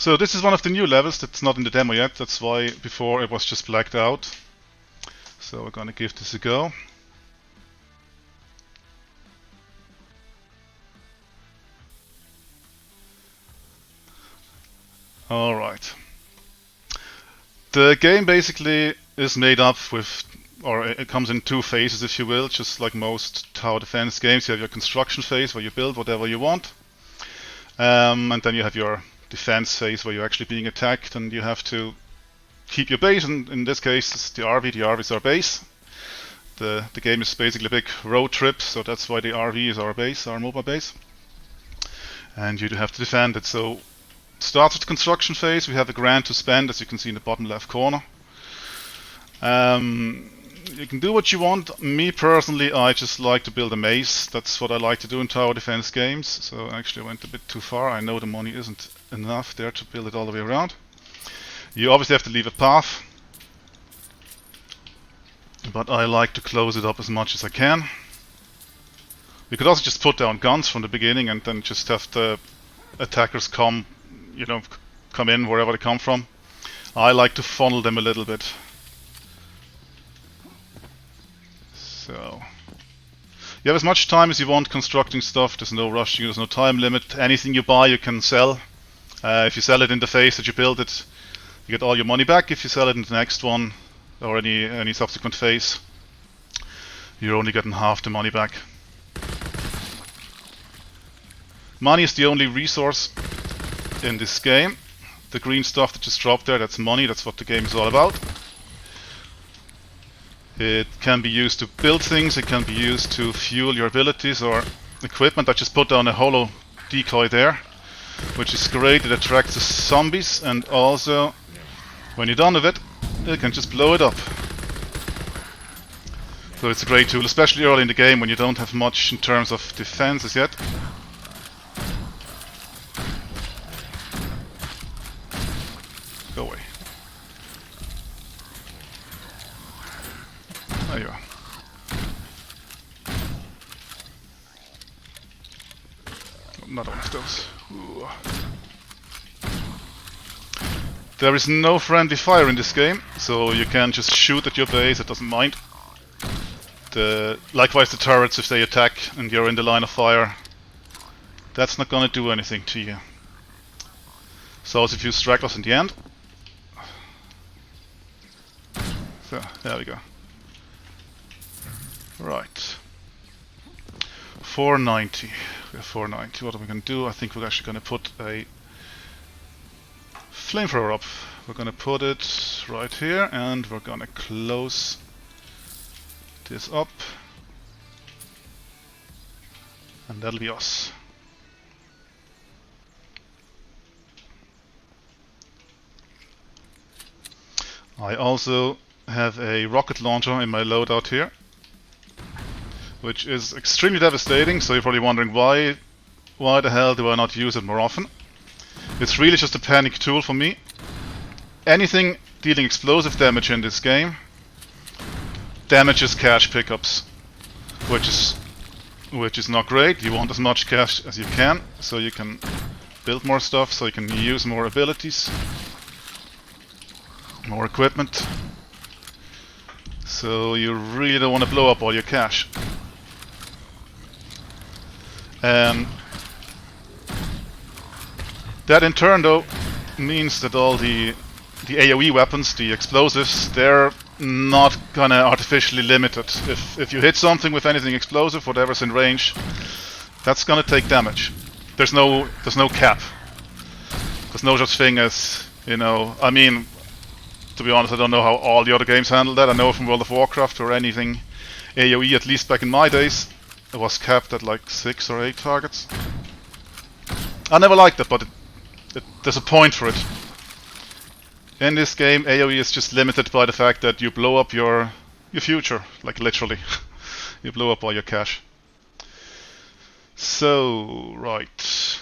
So this is one of the new levels that's not in the demo yet. That's why before it was just blacked out. So we're gonna give this a go. Alright. The game basically is made up with, or it comes in two phases if you will, just like most tower defense games. You have your construction phase where you build whatever you want. And then you have your defense phase where you're actually being attacked and you have to keep your base, and in this case it's the RV. The RV is our base. The game is basically a big road trip, so that's why the RV is our base, our mobile base. And you do have to defend it. So it starts with the construction phase. We have a grand to spend, as you can see in the bottom left corner. You can do what you want. Me personally, I just like to build a maze. That's what I like to do in tower defense games. So actually I went a bit too far. I know the money isn't enough there to build it all the way around. You obviously have to leave a path, but I like to close it up as much as I can. You could also just put down guns from the beginning and then just have the attackers come in wherever they come from. I like to funnel them a little bit. So you have as much time as you want constructing stuff. There's no rush. There's no time limit. Anything you buy you can sell. If you sell it in the phase that you build it, you get all your money back. If you sell it in the next one or any subsequent phase, you're only getting half the money back. Money is the only resource in this game. The green stuff that just dropped there, that's money. That's what the game is all about. It can be used to build things, it can be used to fuel your abilities or equipment. I just put down a holo decoy there, which is great. It attracts the zombies, and also when you're done with it, you can just blow it up. So it's a great tool, especially early in the game when you don't have much in terms of defenses yet. Go away. There you are. Not one of those. Ooh. There is no friendly fire in this game, so you can just shoot at your base, it doesn't mind. Likewise the turrets, if they attack and you're in the line of fire, that's not gonna do anything to you. So it's a few stragglers in the end. So, there we go. Right. 490. We have 490. What are we going to do? I think we're actually going to put a flamethrower up. We're going to put it right here and we're going to close this up. And that'll be us. I also have a rocket launcher in my loadout here, which is extremely devastating, so you're probably wondering why the hell do I not use it more often? It's really just a panic tool for me. Anything dealing explosive damage in this game damages cash pickups, which is not great. You want as much cash as you can, so you can build more stuff, so you can use more abilities, more equipment. So you really don't want to blow up all your cash. That in turn though means that all the AoE weapons, the explosives, they're not gonna artificially limit it. If you hit something with anything explosive, whatever's in range, that's gonna take damage. There's no cap. There's no such thing as, I mean, to be honest, I don't know how all the other games handle that. I know from World of Warcraft or anything AoE, at least back in my days, it was capped at like 6 or 8 targets. I never liked it, but there's a point for it. In this game, AoE is just limited by the fact that you blow up your future, like literally. You blow up all your cash. So, right.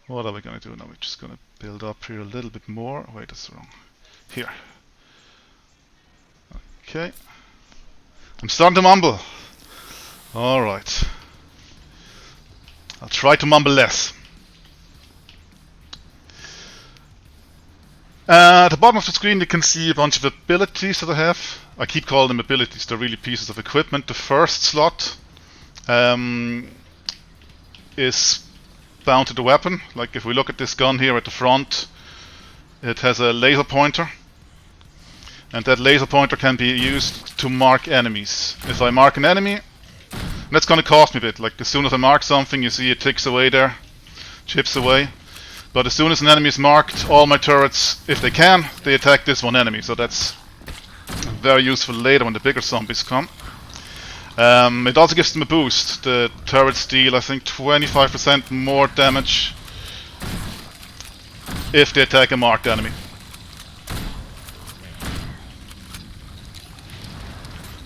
What are we gonna do now? We're just gonna build up here a little bit more. Wait, that's wrong. Here. Okay. I'm starting to mumble. Alright. I'll try to mumble less. At the bottom of the screen you can see a bunch of abilities that I have. I keep calling them abilities, they're really pieces of equipment. The first slot is bound to the weapon. Like if we look at this gun here at the front, it has a laser pointer. And that laser pointer can be used to mark enemies. If I mark an enemy, that's gonna cost me a bit. Like as soon as I mark something, you see it ticks away there, chips away. But as soon as an enemy is marked, all my turrets, if they can, they attack this one enemy. So that's very useful later when the bigger zombies come. It also gives them a boost. The turrets deal, I think, 25% more damage if they attack a marked enemy.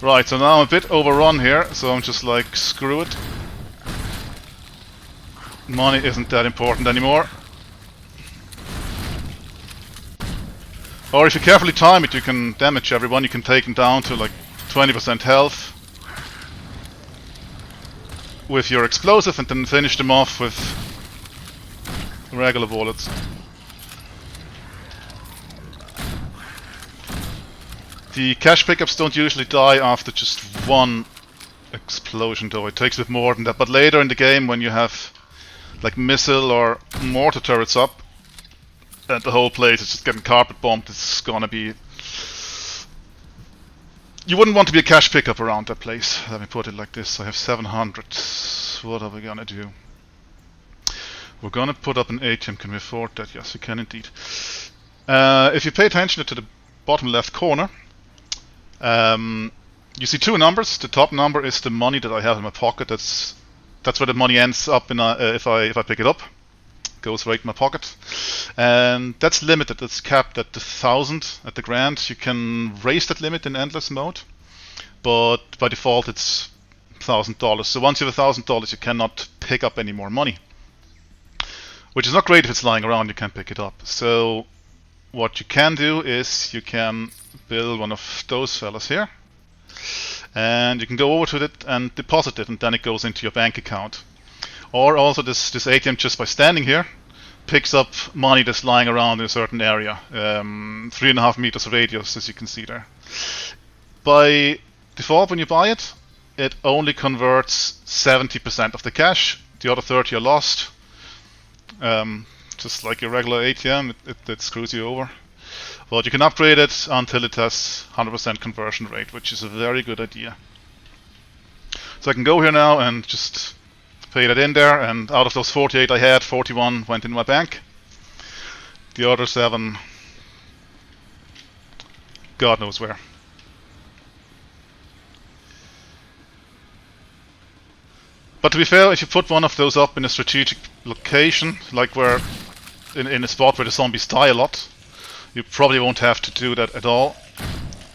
Right, so now I'm a bit overrun here, so I'm just like, screw it. Money isn't that important anymore. Or if you carefully time it, you can damage everyone. You can take them down to like 20% health with your explosive and then finish them off with regular bullets. The cash pickups don't usually die after just one explosion though, it takes a bit more than that. But later in the game when you have like missile or mortar turrets up, and the whole place is just getting carpet bombed, it's gonna be... You wouldn't want to be a cash pickup around that place. Let me put it like this. I have 700. What are we gonna do? We're gonna put up an ATM. Can we afford that? Yes, we can indeed. If you pay attention to the bottom left corner, you see two numbers. The top number is the money that I have in my pocket. That's where the money ends up in if I pick it up. Goes right in my pocket, and that's limited. It's capped at 1,000 at the grand. You can raise that limit in endless mode, but by default it's $1,000. So once you have $1,000, you cannot pick up any more money, which is not great if it's lying around. You can't pick it up. So what you can do is you can build one of those fellas here, and you can go over to it and deposit it, and then it goes into your bank account. Or also this ATM, just by standing here, picks up money that's lying around in a certain area, 3.5 meters radius, as you can see there. By default, when you buy it, it only converts 70% of the cash. The other 30 are lost. Just like your regular ATM, it screws you over. But you can upgrade it until it has 100% conversion rate, which is a very good idea. So I can go here now and just pay that in there, and out of those 48 I had, 41 went in my bank. The other 7, God knows where. But to be fair, if you put one of those up in a strategic location, like where in a spot where the zombies die a lot, you probably won't have to do that at all.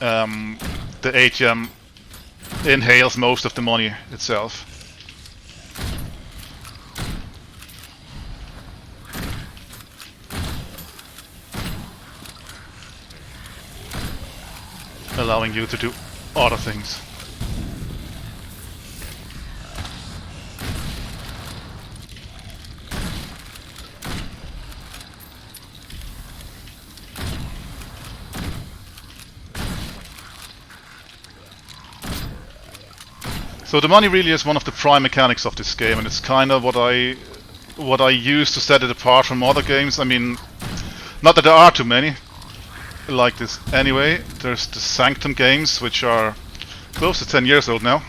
The ATM inhales most of the money itself. Allowing you to do other things. So the money really is one of the prime mechanics of this game, and it's kind of what I use to set it apart from other games. I mean, not that there are too many like this anyway. There's the Sanctum games, which are close to 10 years old now.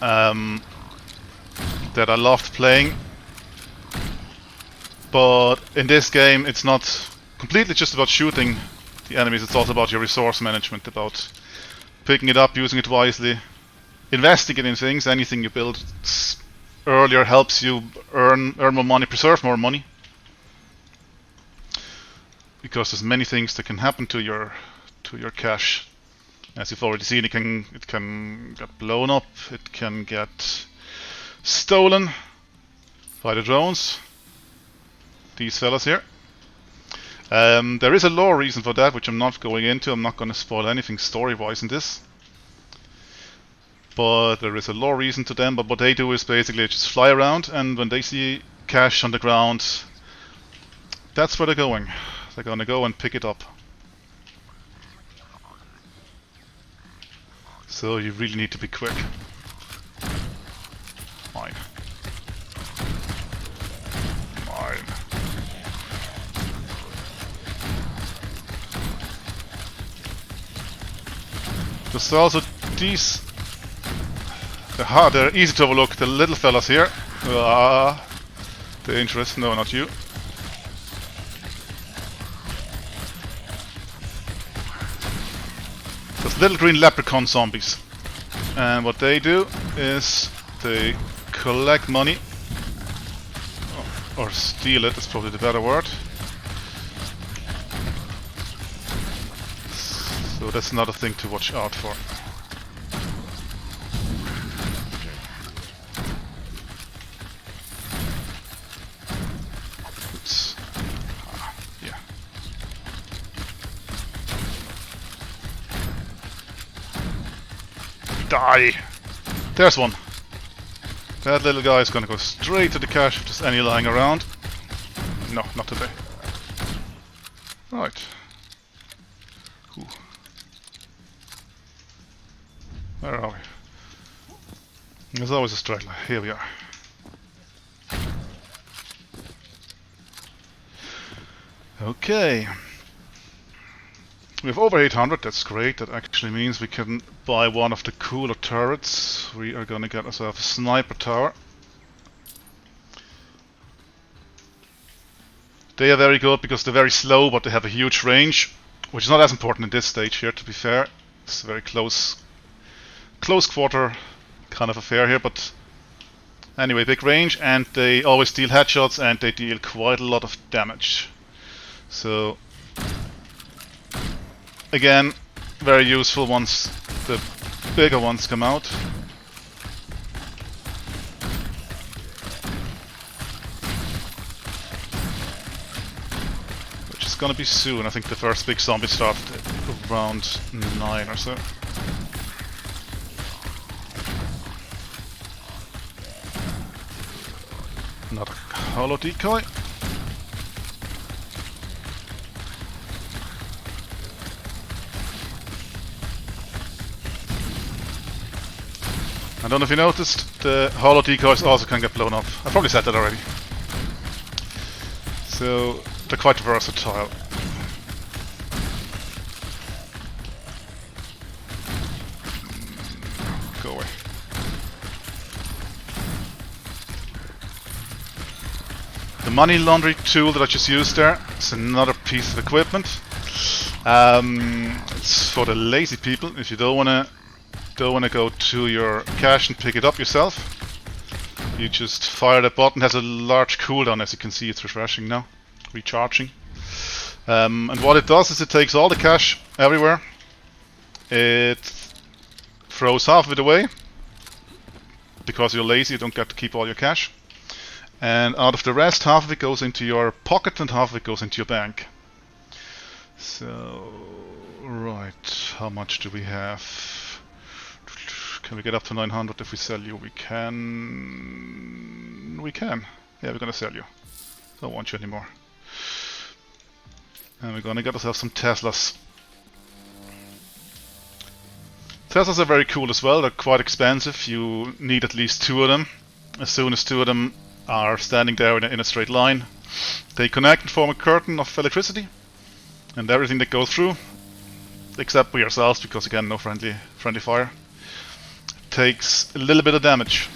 That I loved playing. But in this game it's not completely just about shooting the enemies, it's also about your resource management, about picking it up, using it wisely, investing it in things. Anything you build earlier helps you earn more money, preserve more money. Because there's many things that can happen to your cash. As you've already seen, it can get blown up, it can get stolen by the drones. These fellas here. There is a lore reason for that, which I'm not going into. I'm not going to spoil anything story-wise in this. But there is a lore reason to them. But what they do is basically just fly around, and when they see cash on the ground, That's where they're going. They're gonna go and pick it up. So you really need to be quick. Mine. Mine. There's also these... Aha, they're easy to overlook, the little fellas here. Ah, dangerous. No, not you. Those little green leprechaun zombies. And what they do is they collect money. Or steal it, is probably the better word. So that's another thing to watch out for. Oops. Yeah. Die! There's one. That little guy is gonna go straight to the cache if there's any lying around. No, not today. Right. Ooh. Where are we? There's always a straggler. Here we are. Okay. We have over 800, that's great. That actually means we can buy one of the cooler turrets. We are gonna get ourselves a sniper tower. They are very good because they're very slow, but they have a huge range, which is not as important in this stage here, to be fair. It's a very close quarter kind of affair here, but anyway, big range, and they always deal headshots, and they deal quite a lot of damage. So again, very useful once the bigger ones come out. Which is gonna be soon. I think the first big zombie started around 9 or so. Another hollow decoy. I don't know if you noticed, the hollow decoys also can get blown up. I probably said that already. So they're quite versatile. Go away. The money laundry tool that I just used there is another piece of equipment. It's for the lazy people. If you don't wanna go to your cache and pick it up yourself, you just fire that button. It has a large cooldown, as you can see. It's refreshing now, recharging. And what it does is it takes all the cache everywhere. It throws half of it away because you're lazy. You don't get to keep all your cache. And out of the rest, half of it goes into your pocket and half of it goes into your bank. So, right, how much do we have? Can we get up to 900 if we sell you? We can. We can. Yeah, we're gonna sell you. Don't want you anymore. And we're gonna get ourselves some Teslas. Teslas are very cool as well. They're quite expensive. You need at least 2 of them. As soon as 2 of them are standing there in a straight line, they connect and form a curtain of electricity, and everything that goes through, except for yourselves, because again, no friendly fire, takes a little bit of damage.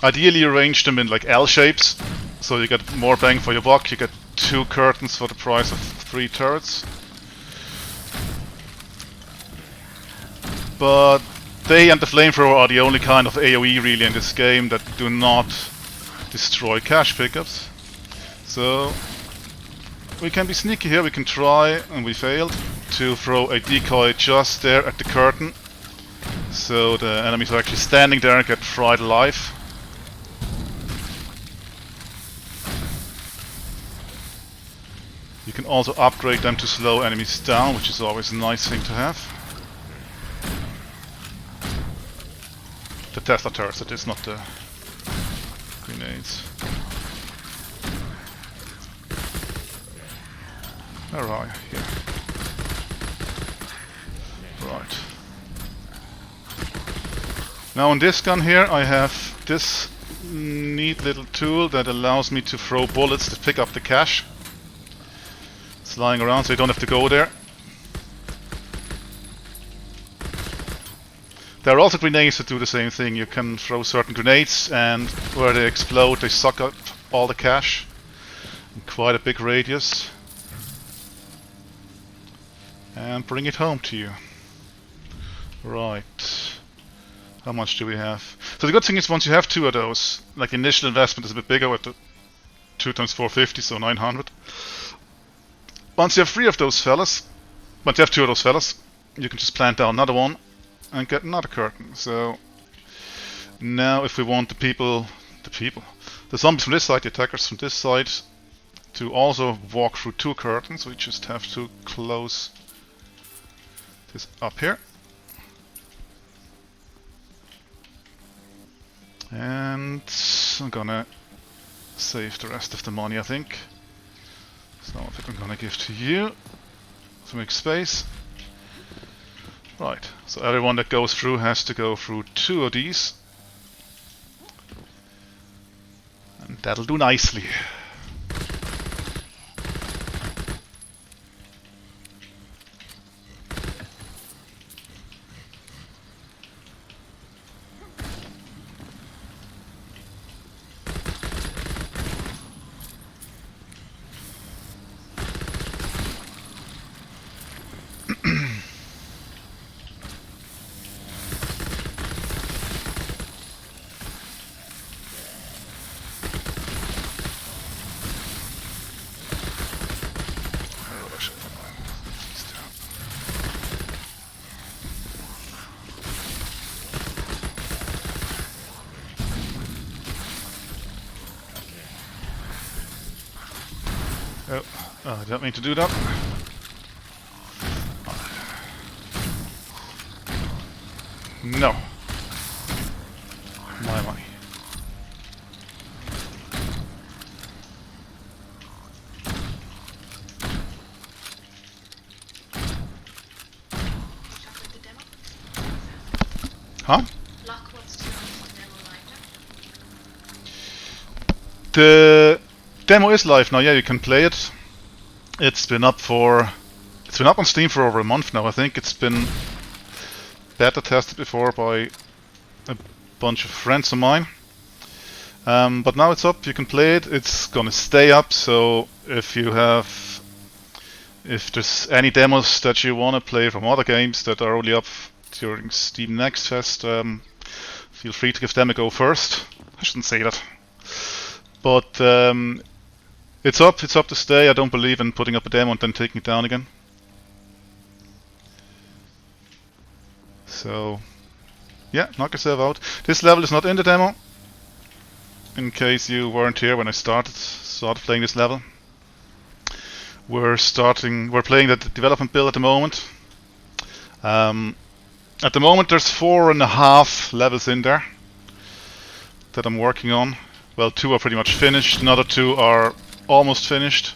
Ideally, you arrange them in like L shapes, so you get more bang for your buck. You get 2 curtains for the price of 3 turrets. But they and the flamethrower are the only kind of AoE really in this game that do not destroy cache pickups. So we can be sneaky here. We can try, and we failed, to throw a decoy just there at the curtain, so the enemies are actually standing there and get fried alive. You can also upgrade them to slow enemies down, which is always a nice thing to have. The Tesla turrets, that is, not the grenades. Where are you? Here. Right. Now on this gun here I have this neat little tool that allows me to throw bullets to pick up the cash. It's lying around so you don't have to go there. There are also grenades that do the same thing. You can throw certain grenades and where they explode they suck up all the cash in quite a big radius and bring it home to you. Right. How much do we have? So the good thing is once you have two of those, like the initial investment is a bit bigger with the 2 times 450, so 900. Once you have three of those fellas, once you have two of those fellas, you can just plant down another one and get another curtain. So now if we want the zombies from this side, the attackers from this side, to also walk through two curtains, we just have to close this up here. And I'm gonna save the rest of the money, I think. So I think I'm gonna give to you to make space. Right, so everyone that goes through has to go through two of these. And that'll do nicely. Oh, I didn't mean to do that. No. My money. Huh? The demo is live now. Yeah, you can play it. It's been up on Steam for over a month now. I think it's been beta tested before by a bunch of friends of mine. But now it's up. You can play it. It's gonna stay up. So if there's any demos that you want to play from other games that are only up during Steam Next Fest, feel free to give them a go first. I shouldn't say that. But it's up to stay. I don't believe in putting up a demo and then taking it down again. So yeah, knock yourself out. This level is not in the demo, in case you weren't here when I started playing this level. We're playing the development build at the moment. At the moment there's 4.5 levels in there that I'm working on. Well, 2 are pretty much finished, another 2 are almost finished.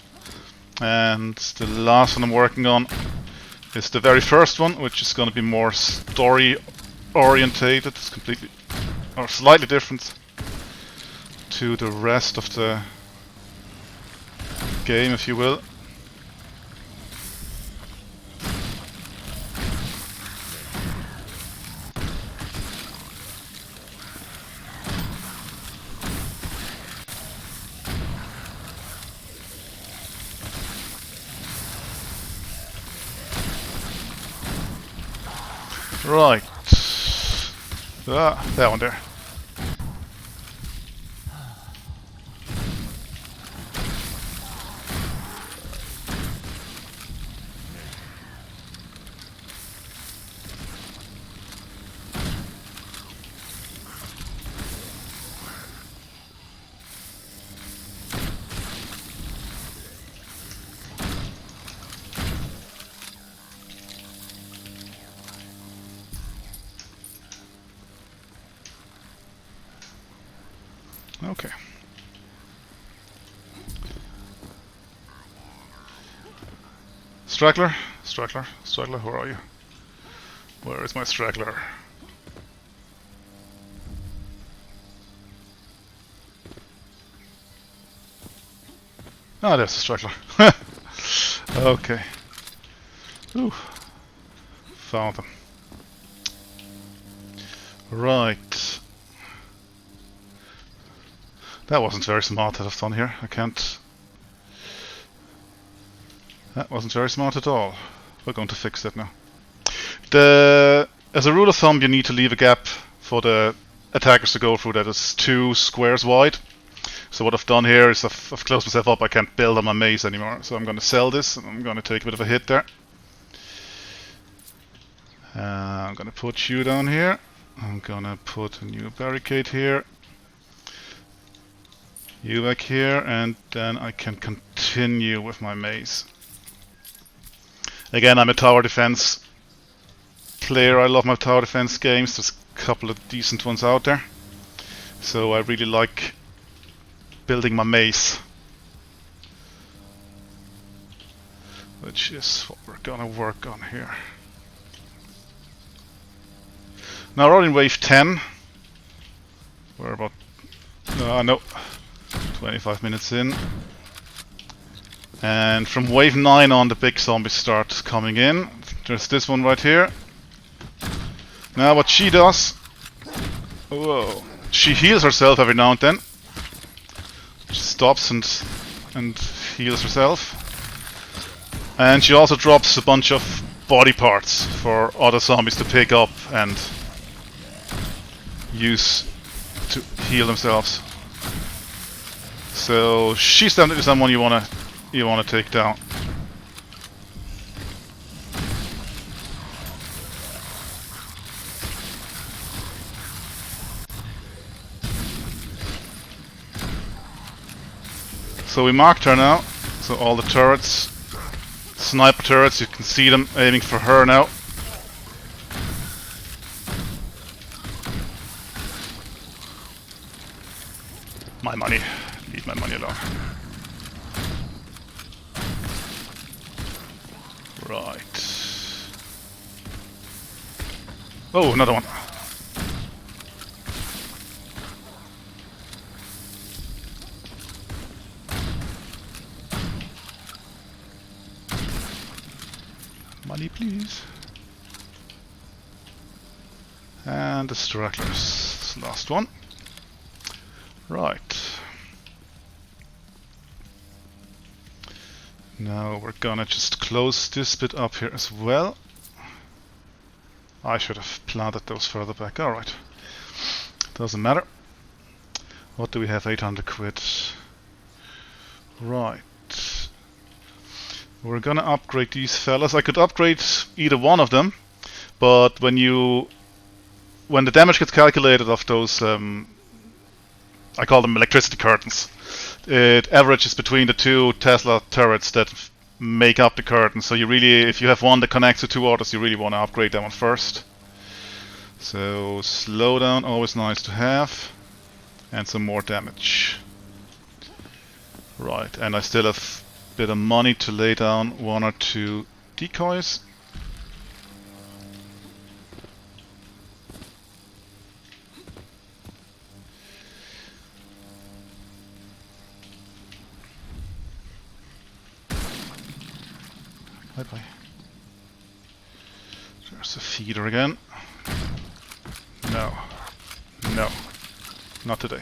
And the last one I'm working on is the very first one, which is going to be more story orientated. It's completely or slightly different to the rest of the game, if you will. Right. That one there. Okay. straggler? Straggler? Straggler, where are you? Where is my straggler? Ah, there's the straggler. Okay. Ooh. Found them. Right. That wasn't very smart that I've done here. I can't... That wasn't very smart at all. We're going to fix that now. As a rule of thumb, you need to leave a gap for the attackers to go through that is 2 squares wide. So what I've done here is I've closed myself up. I can't build on my maze anymore. So I'm going to sell this, and I'm going to take a bit of a hit there. I'm going to put you down here. I'm going to put a new barricade here. You back here, and then I can continue with my maze. Again, I'm a tower defense player. I love my tower defense games. There's a couple of decent ones out there. So I really like building my maze, which is what we're gonna work on here. Now we're in wave 10. We're about, no, 25 minutes in. And from wave 9 on, the big zombies start coming in. There's this one right here. Now what she does, whoa, she heals herself every now and then. She stops and heals herself. And she also drops a bunch of body parts for other zombies to pick up and use to heal themselves. So she's definitely someone you wanna take down. So we marked her now. So all the turrets, sniper turrets, you can see them aiming for her now. My money. Leave my money alone. Right. Oh, another one. Money, please. And the stragglers. This last one. Right. Now we're gonna just close this bit up here as well. I should have planted those further back. Alright. Doesn't matter. What do we have? 800 quid. Right. We're gonna upgrade these fellas. I could upgrade either one of them, but when the damage gets calculated off those, I call them electricity curtains, it averages between the 2 Tesla turrets that make up the curtain. So you really, if you have one that connects to 2 others, you really want to upgrade that one first. So slowdown, always nice to have, and some more damage. Right, and I still have bit of money to lay down 1 or 2 decoys. Bye bye. There's a feeder again. No. No. Not today.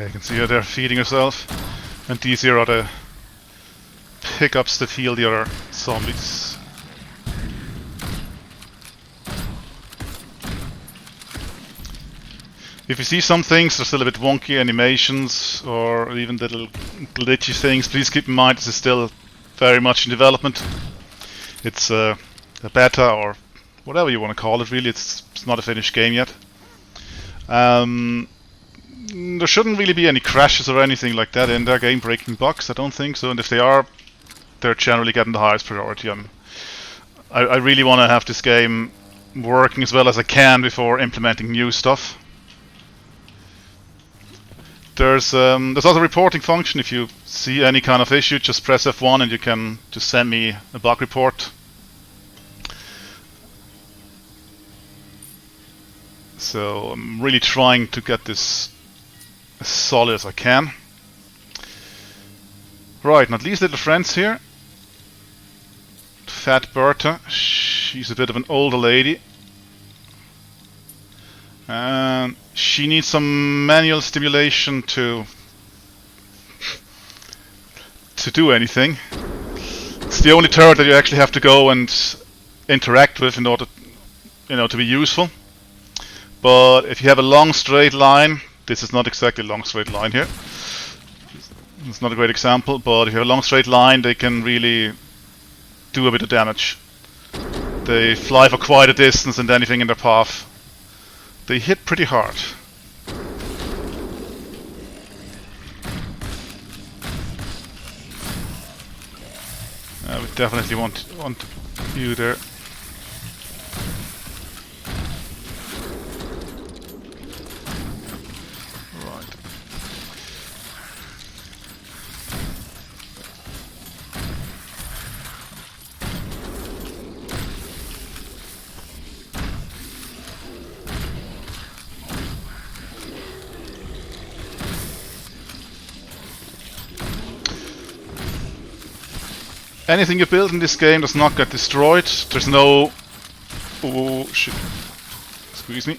You can see her there feeding herself. And these here are the pickups that heal the other zombies. If you see some things that are still a bit wonky, animations or even little glitchy things, please keep in mind this is still very much in development. It's a beta or whatever you want to call it, really. It's not a finished game yet. There shouldn't really be any crashes or anything like that in there, game-breaking bugs, I don't think so. And if they are, they're generally getting the highest priority. I really want to have this game working as well as I can before implementing new stuff. There's also a reporting function. If you see any kind of issue, just press F1 and you can just send me a bug report. So I'm really trying to get this as solid as I can. Right, not least little friends here. Fat Bertha, she's a bit of an older lady. And she needs some manual stimulation to do anything. It's the only turret that you actually have to go and interact with in order, to be useful. But if you have a long straight line, this is not exactly a long straight line here. It's not a great example, but if you have a long straight line, they can really do a bit of damage. They fly for quite a distance and anything in their path, they hit pretty hard. We definitely want you there. Right. Anything you build in this game does not get destroyed. There's no... Oh, shit. Excuse me.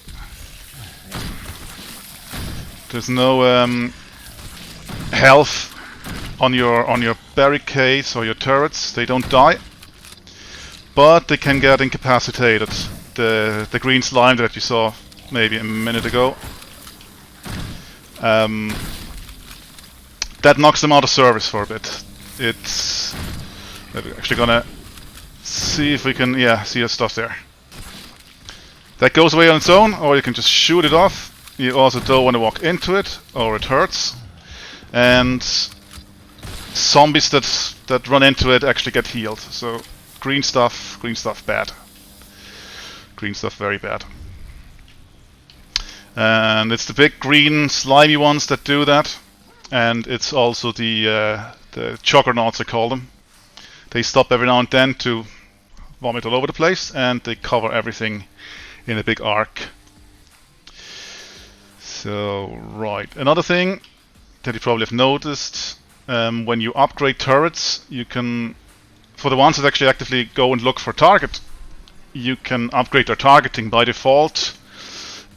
There's no health on your barricades or your turrets. They don't die. But they can get incapacitated. The green slime that you saw maybe a minute ago. That knocks them out of service for a bit. It's... We're actually gonna see if we can, see your stuff there. That goes away on its own, or you can just shoot it off. You also don't want to walk into it, or it hurts. And zombies that run into it actually get healed. So green stuff bad. Green stuff very bad. And it's the big green slimy ones that do that. And it's also the juggernauts, I call them. They stop every now and then to vomit all over the place, and they cover everything in a big arc. So, right. Another thing that you probably have noticed, when you upgrade turrets, you can, for the ones that actually actively go and look for target, you can upgrade their targeting. By default,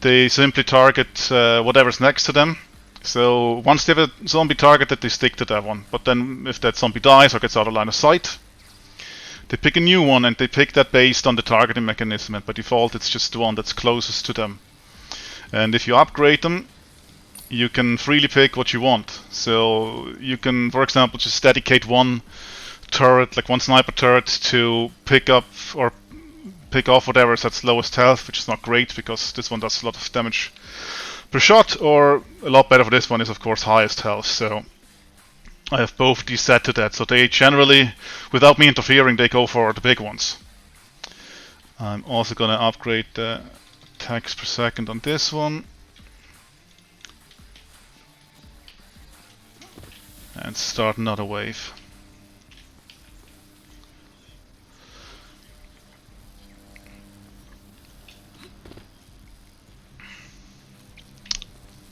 they simply target whatever's next to them. So once they have a zombie targeted, they stick to that one. But then if that zombie dies or gets out of line of sight, they pick a new one, and they pick that based on the targeting mechanism. And by default, it's just the one that's closest to them. And if you upgrade them, you can freely pick what you want. So you can, for example, just dedicate one turret, like one sniper turret, to pick up or pick off whatever is at lowest health, which is not great because this one does a lot of damage per shot, or a lot better for this one is of course highest health. So I have both these set to that, so they generally, without me interfering, they go for the big ones. I'm also gonna upgrade the attacks per second on this one. And start another wave.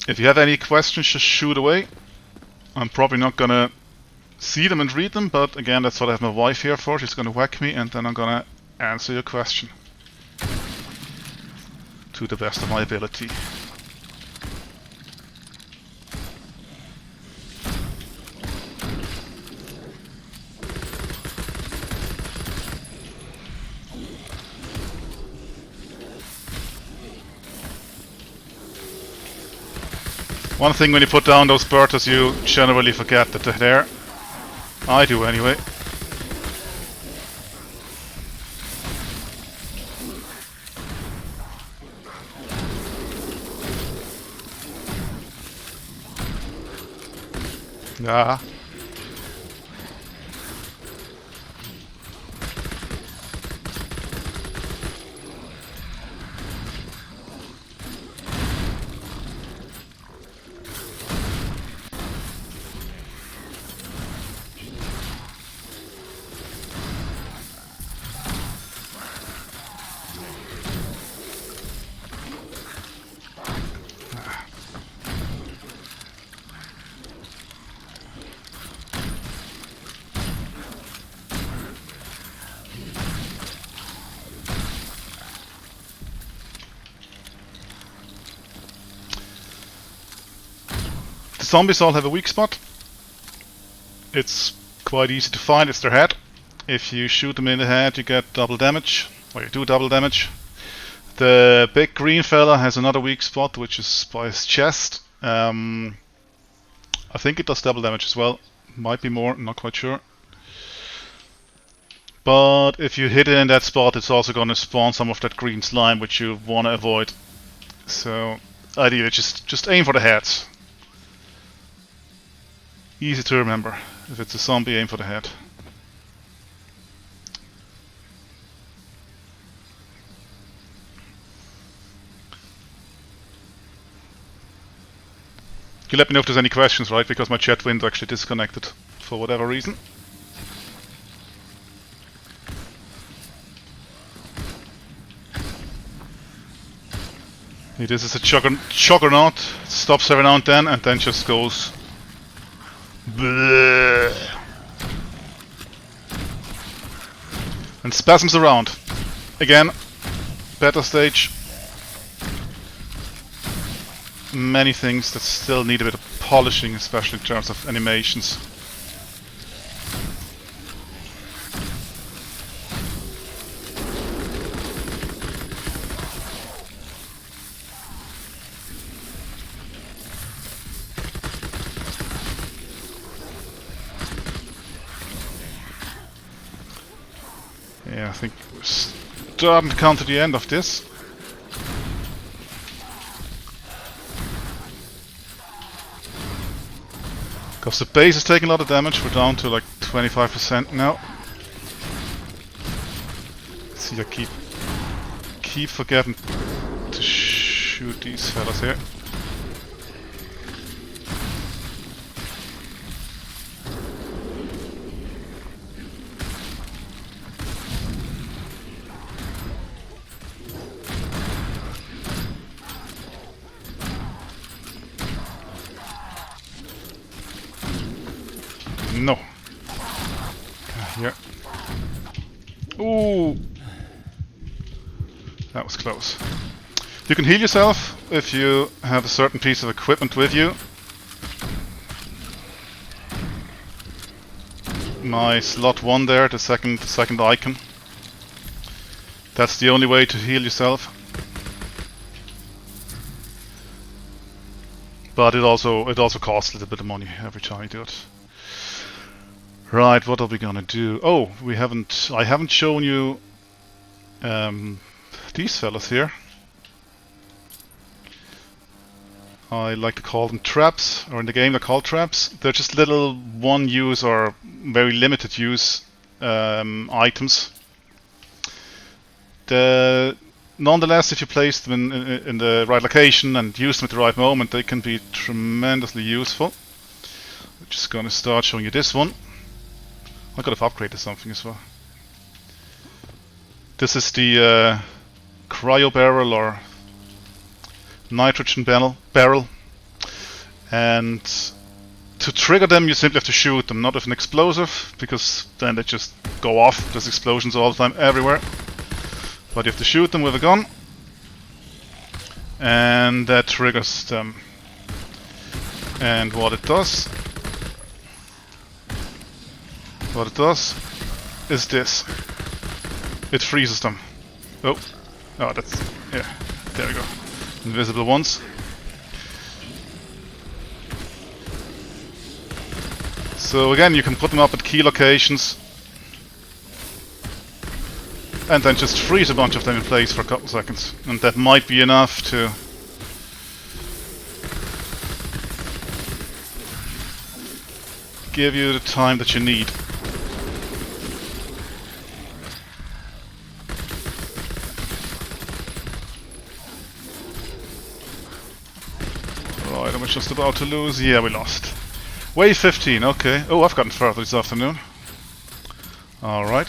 If you have any questions, just shoot away. I'm probably not gonna see them and read them, but again, that's what I have my wife here for. She's gonna whack me, and then I'm gonna answer your question to the best of my ability. One thing when you put down those burters, you generally forget that they're there. I do anyway. Ah. The zombies all have a weak spot. It's quite easy to find, it's their head. If you shoot them in the head, you get double damage, or you do double damage. The big green fella has another weak spot, which is by his chest. I think it does double damage as well. Might be more, not quite sure. But if you hit it in that spot, it's also going to spawn some of that green slime, which you want to avoid. So, ideally, just aim for the heads. Easy to remember. If it's a zombie, aim for the head. You let me know if there's any questions, right? Because my chat window actually disconnected for whatever reason. This is a juggernaut. It stops every now and then just goes. Bleh. And spasms around. Again, better stage. Many things that still need a bit of polishing, especially in terms of animations. Yeah, I think we're starting to come to the end of this. Because the base is taking a lot of damage, we're down to like 25% now. Let's see, I keep forgetting to shoot these fellas here. No. Here. Ooh. That was close. You can heal yourself if you have a certain piece of equipment with you. My slot 1 there, the second icon. That's the only way to heal yourself. But it also costs a little bit of money every time you do it. Right, what are we gonna do? Oh, I haven't shown you these fellas here. I like to call them traps, or in the game they're called traps. They're just little one-use or very limited use items. Nonetheless, if you place them in the right location and use them at the right moment, they can be tremendously useful. I'm just gonna start showing you this one. I could have upgraded something as well. This is the cryo barrel or nitrogen barrel, and to trigger them you simply have to shoot them, not with an explosive, because then they just go off. There's explosions all the time everywhere. But you have to shoot them with a gun, and that triggers them. And what it does is this. It freezes them. Oh, that's, yeah, there we go. Invisible ones. So again, you can put them up at key locations and then just freeze a bunch of them in place for a couple seconds. And that might be enough to give you the time that you need. Right, am I just about to lose? Yeah, we lost. Wave 15, okay. Oh, I've gotten further this afternoon. Alright.